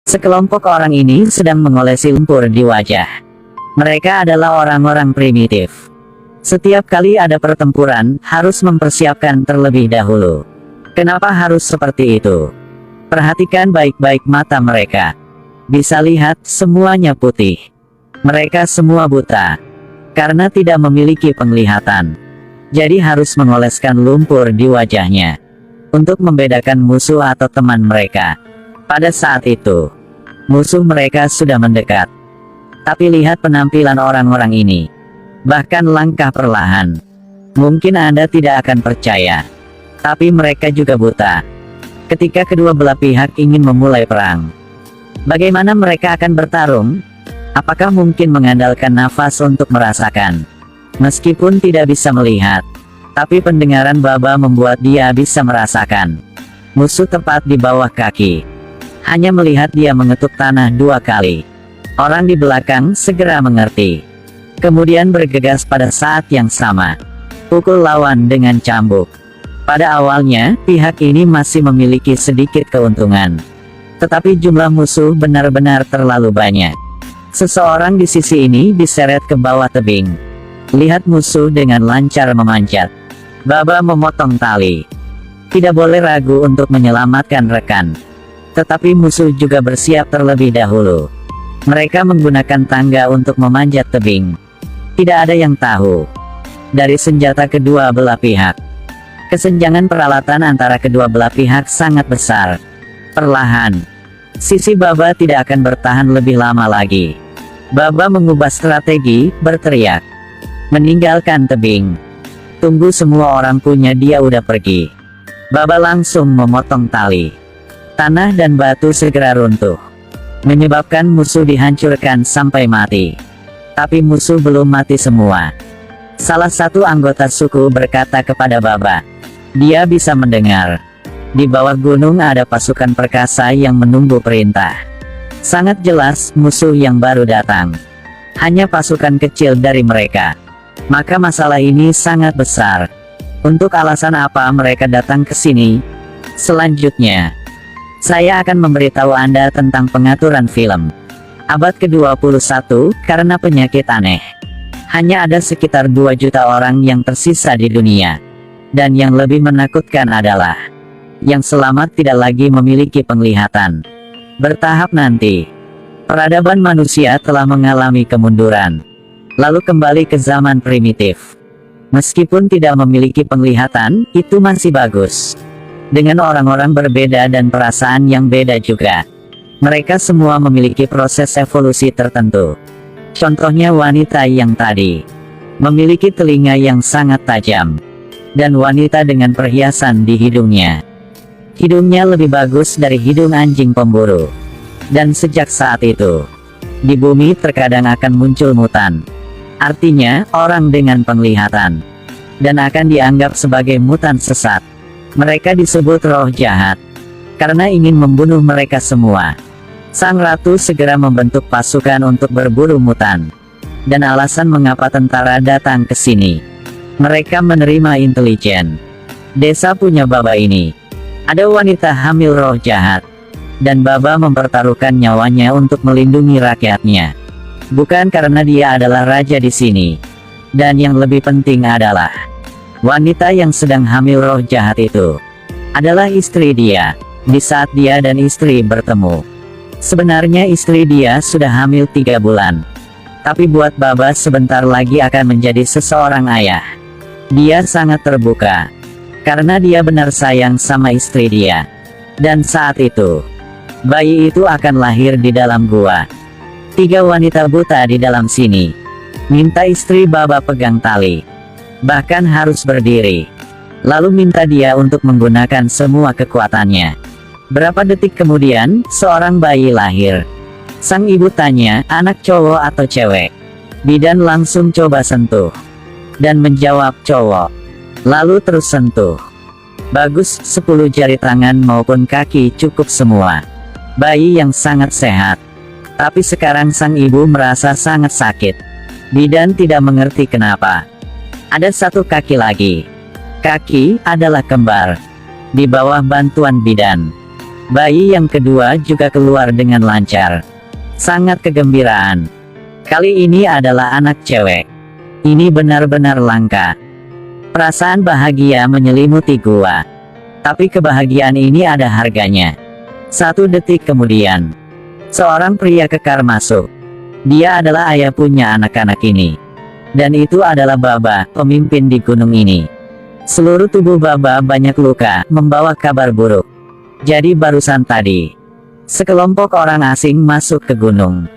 Sekelompok orang ini sedang mengolesi lumpur di wajah. Mereka adalah orang-orang primitif. Setiap kali ada pertempuran, harus mempersiapkan terlebih dahulu. Kenapa harus seperti itu? Perhatikan baik-baik mata mereka. Bisa lihat, semuanya putih. Mereka semua buta. Karena tidak memiliki penglihatan. Jadi harus mengoleskan lumpur di wajahnya. Untuk membedakan musuh atau teman mereka. Pada saat itu, musuh mereka sudah mendekat. Tapi lihat penampilan orang-orang ini. Bahkan langkah perlahan. Mungkin Anda tidak akan percaya. Tapi mereka juga buta. Ketika kedua belah pihak ingin memulai perang. Bagaimana mereka akan bertarung? Apakah mungkin mengandalkan nafas untuk merasakan? Meskipun tidak bisa melihat. Tapi pendengaran Baba membuat dia bisa merasakan. Musuh tepat di bawah kaki. Hanya melihat dia mengetuk tanah 2 kali. Orang di belakang segera mengerti. Kemudian bergegas pada saat yang sama. Pukul lawan dengan cambuk. Pada awalnya, pihak ini masih memiliki sedikit keuntungan. Tetapi jumlah musuh benar-benar terlalu banyak. Seseorang di sisi ini diseret ke bawah tebing. Lihat musuh dengan lancar memanjat. Baba memotong tali. Tidak boleh ragu untuk menyelamatkan rekan. Tetapi musuh juga bersiap terlebih dahulu. Mereka menggunakan tangga untuk memanjat tebing. Tidak ada yang tahu. Dari senjata kedua belah pihak. Kesenjangan peralatan antara kedua belah pihak sangat besar. Perlahan. Sisi Baba tidak akan bertahan lebih lama lagi. Baba mengubah strategi, berteriak. Meninggalkan tebing. Tunggu, semua orang punya dia udah pergi. Baba langsung memotong tali. Tanah dan batu segera runtuh. Menyebabkan musuh dihancurkan sampai mati. Tapi musuh belum mati semua. Salah satu anggota suku berkata kepada Baba. Dia bisa mendengar. Di bawah gunung ada pasukan perkasa yang menunggu perintah. Sangat jelas musuh yang baru datang. Hanya pasukan kecil dari mereka. Maka masalah ini sangat besar. Untuk alasan apa mereka datang ke sini? Selanjutnya, saya akan memberitahu Anda tentang pengaturan film. Abad ke-21, karena penyakit aneh. Hanya ada sekitar 2 juta orang yang tersisa di dunia. Dan yang lebih menakutkan adalah, yang selamat tidak lagi memiliki penglihatan. Bertahap nanti, peradaban manusia telah mengalami kemunduran. Lalu kembali ke zaman primitif. Meskipun tidak memiliki penglihatan, itu masih bagus. Dengan orang-orang berbeda dan perasaan yang beda juga. Mereka semua memiliki proses evolusi tertentu. Contohnya wanita yang tadi. Memiliki telinga yang sangat tajam. Dan wanita dengan perhiasan di hidungnya. Hidungnya lebih bagus dari hidung anjing pemburu. Dan sejak saat itu, di bumi terkadang akan muncul mutan. Artinya, orang dengan penglihatan. Dan akan dianggap sebagai mutan sesat. Mereka disebut roh jahat. Karena ingin membunuh mereka semua. Sang ratu segera membentuk pasukan untuk berburu mutan. Dan alasan mengapa tentara datang ke sini. Mereka menerima intelijen. Desa punya Baba ini. Ada wanita hamil roh jahat. Dan Baba mempertaruhkan nyawanya untuk melindungi rakyatnya. Bukan karena dia adalah raja di sini. Dan yang lebih penting adalah, wanita yang sedang hamil roh jahat itu adalah istri dia. Di saat dia dan istri bertemu, sebenarnya istri dia sudah hamil 3 bulan. Tapi buat Baba sebentar lagi akan menjadi seseorang ayah. Dia sangat terbuka. Karena dia benar sayang sama istri dia. Dan saat itu, bayi itu akan lahir di dalam gua. 3 wanita buta di dalam sini. Minta istri Baba pegang tali. Bahkan harus berdiri. Lalu minta dia untuk menggunakan semua kekuatannya. Berapa detik kemudian, seorang bayi lahir. Sang ibu tanya, anak cowok atau cewek? Bidan langsung coba sentuh. Dan menjawab cowok. Lalu terus sentuh. Bagus, 10 jari tangan maupun kaki cukup semua. Bayi yang sangat sehat. Tapi sekarang sang ibu merasa sangat sakit. Bidan tidak mengerti kenapa. Ada 1 kaki lagi. Kaki adalah kembar. Di bawah bantuan bidan, Bayi yang kedua juga keluar dengan lancar. Sangat kegembiraan. Kali ini adalah anak cewek. Ini benar-benar langka. Perasaan bahagia menyelimuti gua. Tapi kebahagiaan ini ada harganya. 1 detik kemudian, seorang pria kekar masuk. Dia adalah ayah punya anak-anak ini. Dan itu adalah Baba, pemimpin di gunung ini. Seluruh tubuh Baba banyak luka, membawa kabar buruk. Jadi barusan tadi, sekelompok orang asing masuk ke gunung.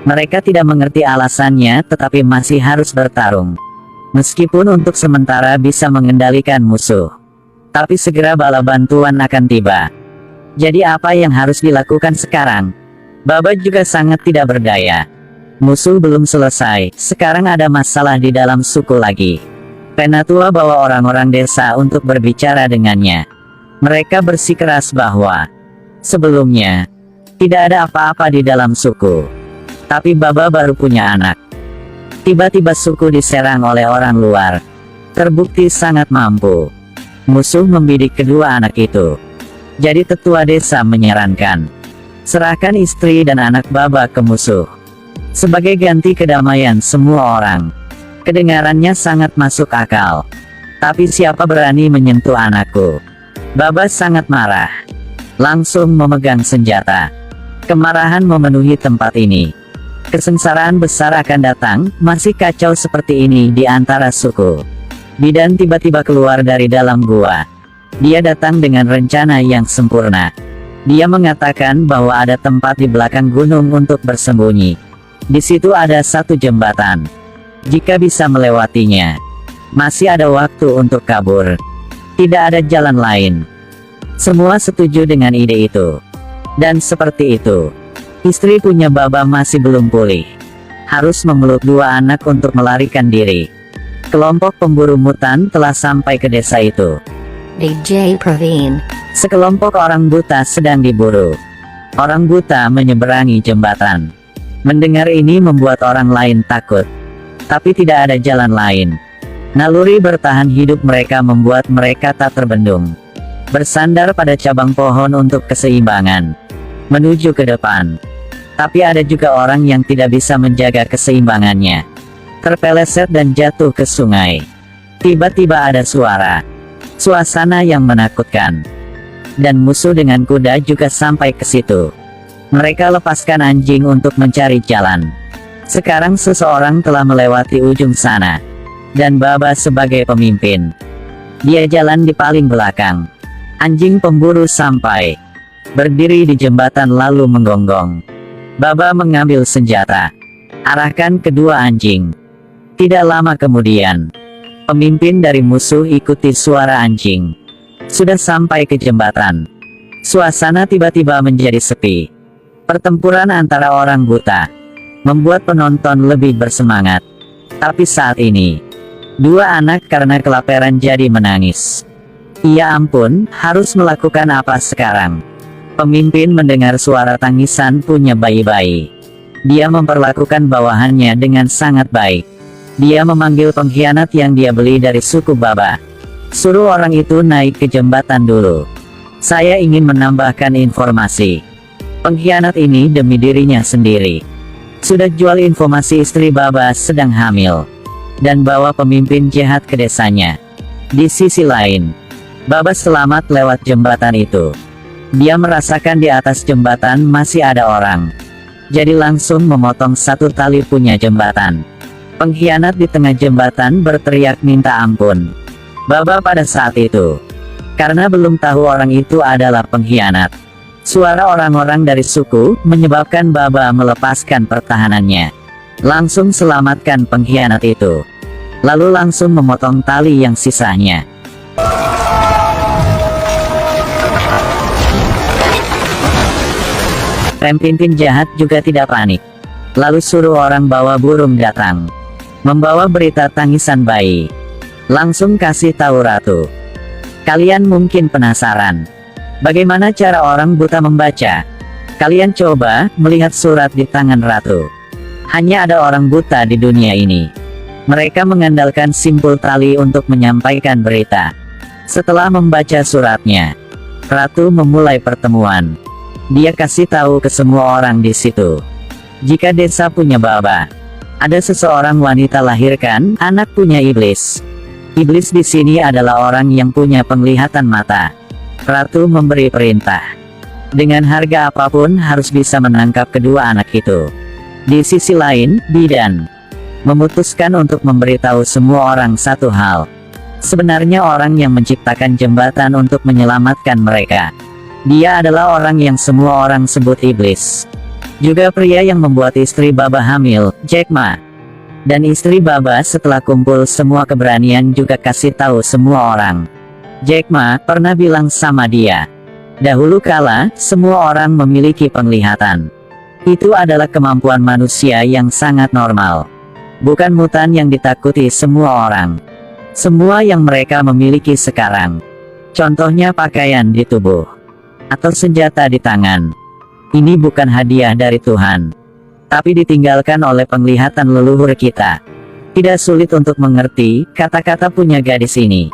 Mereka tidak mengerti alasannya tetapi masih harus bertarung. Meskipun untuk sementara bisa mengendalikan musuh. Tapi segera bala bantuan akan tiba. Jadi apa yang harus dilakukan sekarang? Baba juga sangat tidak berdaya. Musuh belum selesai, sekarang ada masalah di dalam suku lagi. Penatua bawa orang-orang desa untuk berbicara dengannya. Mereka bersikeras bahwa sebelumnya tidak ada apa-apa di dalam suku. Tapi Baba baru punya anak. Tiba-tiba suku diserang oleh orang luar. Terbukti sangat mampu. Musuh membidik kedua anak itu. Jadi tetua desa menyarankan, serahkan istri dan anak Baba ke musuh. Sebagai ganti kedamaian semua orang. Kedengarannya sangat masuk akal. Tapi siapa berani menyentuh anakku? Baba sangat marah. Langsung memegang senjata. Kemarahan memenuhi tempat ini. Kesengsaraan besar akan datang, masih kacau seperti ini di antara suku. Bidan tiba-tiba keluar dari dalam gua. Dia datang dengan rencana yang sempurna. Dia mengatakan bahwa ada tempat di belakang gunung untuk bersembunyi. Di situ ada satu jembatan. Jika bisa melewatinya, masih ada waktu untuk kabur. Tidak ada jalan lain. Semua setuju dengan ide itu. Dan seperti itu, istri punya Baba masih belum pulih. Harus memeluk 2 anak untuk melarikan diri. Kelompok pemburu mutan telah sampai ke desa itu. DJ Praveen. Sekelompok orang buta sedang diburu. Orang buta menyeberangi jembatan. Mendengar ini membuat orang lain takut. Tapi tidak ada jalan lain. Naluri bertahan hidup mereka membuat mereka tak terbendung. Bersandar pada cabang pohon untuk keseimbangan. Menuju ke depan. Tapi ada juga orang yang tidak bisa menjaga keseimbangannya. Terpeleset dan jatuh ke sungai. Tiba-tiba ada suara. Suasana yang menakutkan. Dan musuh dengan kuda juga sampai ke situ. Mereka lepaskan anjing untuk mencari jalan. Sekarang seseorang telah melewati ujung sana. Dan Baba sebagai pemimpin. Dia jalan di paling belakang. Anjing pemburu sampai. Berdiri di jembatan lalu menggonggong. Baba mengambil senjata. Arahkan kedua anjing. Tidak lama kemudian, pemimpin dari musuh ikuti suara anjing. Sudah sampai ke jembatan. Suasana tiba-tiba menjadi sepi. Pertempuran antara orang buta membuat penonton lebih bersemangat. Tapi saat ini, 2 anak karena kelaparan jadi menangis. Ya ampun, harus melakukan apa sekarang? Pemimpin mendengar suara tangisan punya bayi-bayi. Dia memperlakukan bawahannya dengan sangat baik. Dia memanggil pengkhianat yang dia beli dari suku Baba. Suruh orang itu naik ke jembatan dulu. Saya ingin menambahkan informasi. Pengkhianat ini demi dirinya sendiri. Sudah jual informasi istri Baba sedang hamil. Dan bawa pemimpin jahat ke desanya. Di sisi lain, Baba selamat lewat jembatan itu. Dia merasakan di atas jembatan masih ada orang. Jadi langsung memotong satu tali punya jembatan. Pengkhianat di tengah jembatan berteriak minta ampun. Baba pada saat itu, karena belum tahu orang itu adalah pengkhianat. Suara orang-orang dari suku menyebabkan Baba melepaskan pertahanannya. Langsung selamatkan pengkhianat itu. Lalu langsung memotong tali yang sisanya. Pemimpin jahat juga tidak panik. Lalu suruh orang bawa burung datang. Membawa berita tangisan bayi. Langsung kasih tahu ratu. Kalian mungkin penasaran. Bagaimana cara orang buta membaca? Kalian coba melihat surat di tangan ratu. Hanya ada orang buta di dunia ini. Mereka mengandalkan simpul tali untuk menyampaikan berita. Setelah membaca suratnya, Ratu memulai pertemuan. Dia kasih tahu ke semua orang di situ. Jika desa punya baba, ada seseorang wanita lahirkan anak punya iblis. Iblis di sini adalah orang yang punya penglihatan mata. Ratu memberi perintah. Dengan harga apapun harus bisa menangkap kedua anak itu. Di sisi lain, bidan memutuskan untuk memberitahu semua orang satu hal. Sebenarnya orang yang menciptakan jembatan untuk menyelamatkan mereka. Dia adalah orang yang semua orang sebut iblis. Juga pria yang membuat istri Baba hamil, Jack Ma. Dan istri Baba setelah kumpul semua keberanian juga kasih tahu semua orang. Jack Ma pernah bilang sama dia. Dahulu kala, semua orang memiliki penglihatan. Itu adalah kemampuan manusia yang sangat normal. Bukan mutan yang ditakuti semua orang. Semua yang mereka miliki sekarang. Contohnya pakaian di tubuh. Atau senjata di tangan. Ini bukan hadiah dari Tuhan. Tapi ditinggalkan oleh penglihatan leluhur kita. Tidak sulit untuk mengerti, kata-kata punya gadis ini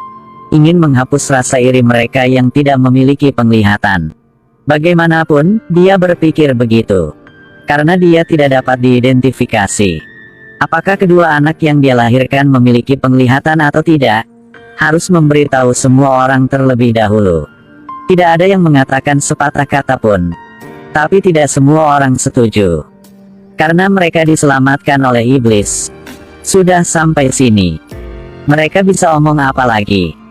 ingin menghapus rasa iri mereka yang tidak memiliki penglihatan. Bagaimanapun, dia berpikir begitu. Karena dia tidak dapat diidentifikasi. Apakah kedua anak yang dia lahirkan memiliki penglihatan atau tidak? Harus memberitahu semua orang terlebih dahulu. Tidak ada yang mengatakan sepatah kata pun. Tapi tidak semua orang setuju. Karena mereka diselamatkan oleh iblis. Sudah sampai sini. Mereka bisa omong apa lagi?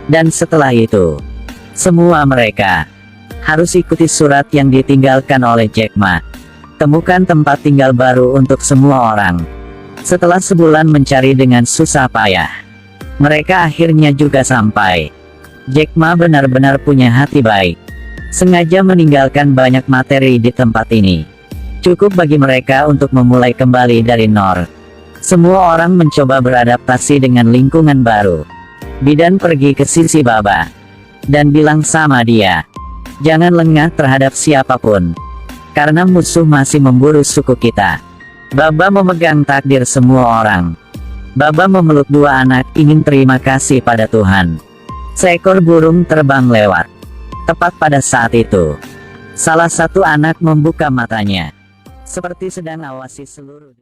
Dan setelah itu, semua mereka harus ikuti surat yang ditinggalkan oleh Jack Ma. Temukan tempat tinggal baru untuk semua orang. Setelah sebulan mencari dengan susah payah, mereka akhirnya juga sampai. Jack Ma benar-benar punya hati baik. Sengaja meninggalkan banyak materi di tempat ini. Cukup bagi mereka untuk memulai kembali dari nol. Semua orang mencoba beradaptasi dengan lingkungan baru. Bidan pergi ke sisi Baba dan bilang sama dia, jangan lengah terhadap siapapun, karena musuh masih memburu suku kita. Baba memegang takdir semua orang. Baba memeluk dua anak, ingin terima kasih pada Tuhan. Seekor burung terbang lewat. Tepat pada saat itu, salah satu anak membuka matanya, seperti sedang awasi seluruh